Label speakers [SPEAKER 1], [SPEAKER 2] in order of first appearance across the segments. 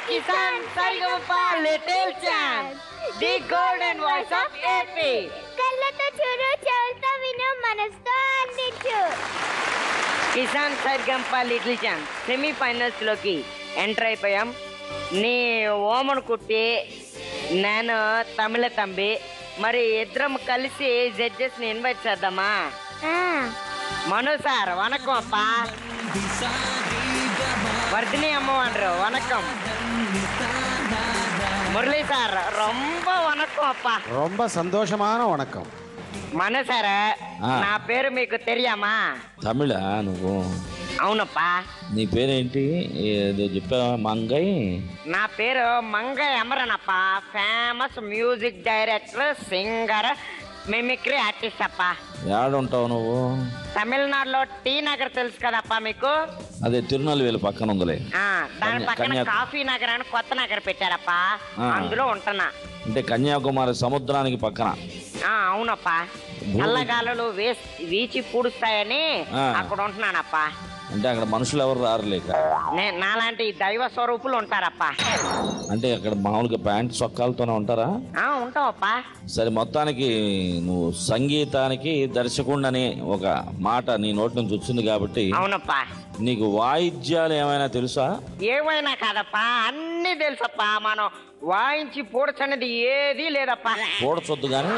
[SPEAKER 1] Kisan Sarigama Little Chance, the golden voice of AP.
[SPEAKER 2] కళ్ళతో చూడు, చెవులతో విను, మనసుతో అందించు.
[SPEAKER 1] Kisan Sa Re Ga Ma Pa little chance semifinals లోకి ఎంటర్ అయిపోయాం. నీ ఓమను కుట్టి, నేను తమిళ తంబి, మరి ఇద్దరం కలిసి జడ్జెస్ ని ఇన్వైట్ చేద్దామా? మను సార్ వనకం అప్ప, వర్ధిని అమ్మవారు వనకం, మురళి సార్ ரொம்ப వనకం అప్ప.
[SPEAKER 3] ரொம்ப సంతోషமான వనకం.
[SPEAKER 1] మను సార్, నా పేరు మీకు తెలియమా?
[SPEAKER 4] తమిళ నువ్వు?
[SPEAKER 1] అవునప్పా.
[SPEAKER 4] నీ పేరేంటి? ఏదో చెప్పావా? మంగై?
[SPEAKER 1] నా పేరు Mangai Amaranappa. Famous music director, singer, mimicry artist అప్ప.
[SPEAKER 4] ఏడుంటావు నువ్వు?
[SPEAKER 1] తమిళనాడులో టీ నగర్ తెలుసు కదప్ప మీకు?
[SPEAKER 4] అదే తిరునల్వేలు పక్కన ఉందిలే.
[SPEAKER 1] దాని పక్కన కాఫీ నగర్ అని కొత్త నగర్ పెట్టారప్ప, అందులో ఉంటున్నా.
[SPEAKER 4] అంటే కన్యాకుమారి సముద్రానికి పక్కన?
[SPEAKER 1] అవునప్ప. చల్లగాలులు వీచి పూడుస్తాయని అక్కడ ఉంటున్నానప్ప.
[SPEAKER 4] అంటే అక్కడ మనుషులు ఎవరు రారులేక?
[SPEAKER 1] నాలాంటి దైవ స్వరూపులు ఉంటారప్ప.
[SPEAKER 4] అంటే అక్కడ మామూలుగా ప్యాంట్ చొక్కాలతోనే ఉంటారా?
[SPEAKER 1] ఉంటావప్ప.
[SPEAKER 4] సరే, మొత్తానికి నువ్వు సంగీతానికి దర్శకుడిని ఒక మాట నీ నోటి నుంచి వచ్చింది కాబట్టి.
[SPEAKER 1] అవునప్ప.
[SPEAKER 4] నీకు వాయిద్యాలు ఏమైనా తెలుసా?
[SPEAKER 1] ఏమైనా కాదప్ప, అన్ని తెలుసప్ప. మనం వాయించి పూడ్చనేది ఏది లేదప్ప.
[SPEAKER 4] పూడ్చొద్దు కానీ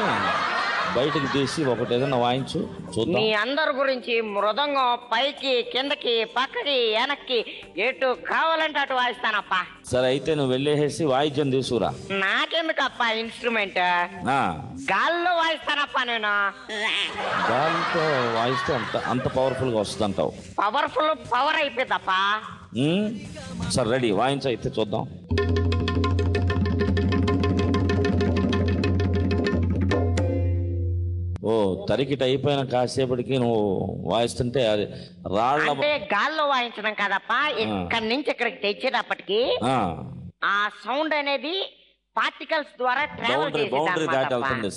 [SPEAKER 4] బయటకు తీసి ఒకటి ఏదైనా వాయించు చూద్దాం.
[SPEAKER 1] మీ అందరి గురించి మృదంగం పైకి, కిందకి, పక్కకి, వెనక్కి, ఎటు కావాలంటే అటు వాయిస్తానప్ప.
[SPEAKER 4] సరే, అయితే నువ్వు వెళ్ళేసి వాయిద్యం తీసుకురా.
[SPEAKER 1] నాకెందుకప్ప ఇన్స్ట్రుమెంట్? గాల్లో వాయిస్తానప్ప నేను.
[SPEAKER 4] గాలితో వాయిస్తే అంత పవర్ఫుల్ గా వస్తుంది అంటావు?
[SPEAKER 1] పవర్ అయిపోయిందప్ప.
[SPEAKER 4] సరే, రెడీ, వాయించు అయితే చూద్దాం. ఓ, తరికిట అయిపోయిన కాసేపటికి నువ్వు వాయిస్తుంటే అది రాళ్ళ
[SPEAKER 1] గాల్లో వాయించడం కాదప్ప. ఇక్కడి నుంచి ఇక్కడికి తెచ్చేటప్పటికి ఆ సౌండ్ అనేది పార్టికల్స్ ద్వారా
[SPEAKER 4] బౌండరీ దాటి వెళ్తుంది.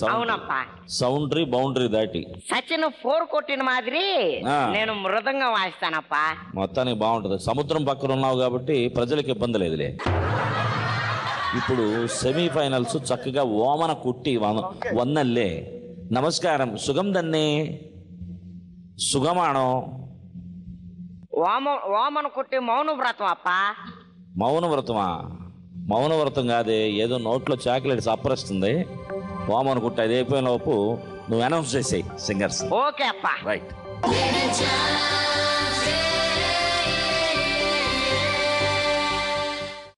[SPEAKER 4] బౌండరీ దాటి
[SPEAKER 1] సచిన్ 4 కొట్టిన మాదిరి నేను మృదంగా వాయిస్తానప్ప.
[SPEAKER 4] మొత్తానికి బాగుంటది. సముద్రం పక్కన ఉన్నావు కాబట్టి ప్రజలకు ఇబ్బంది లేదులే. ఇప్పుడు సెమీఫైనల్స్ చక్కగా ఓమన కుట్టి వన్నల్లే. నమస్కారం, సుగం దన్నే, సుగమాణం.
[SPEAKER 1] ఓమన కుట్టి మౌన వ్రతం అప్ప.
[SPEAKER 4] మౌన వ్రతమా? మౌన వ్రతం కాదే, ఏదో నోట్లో చాక్లెట్స్ అప్పరిస్తుంది. ఓమన కుట్టి అది అయిపోయిన లోపు నువ్వు అనౌన్స్ చేసేయి సింగర్స్.
[SPEAKER 1] ఓకే అప్ప.
[SPEAKER 4] రైట్.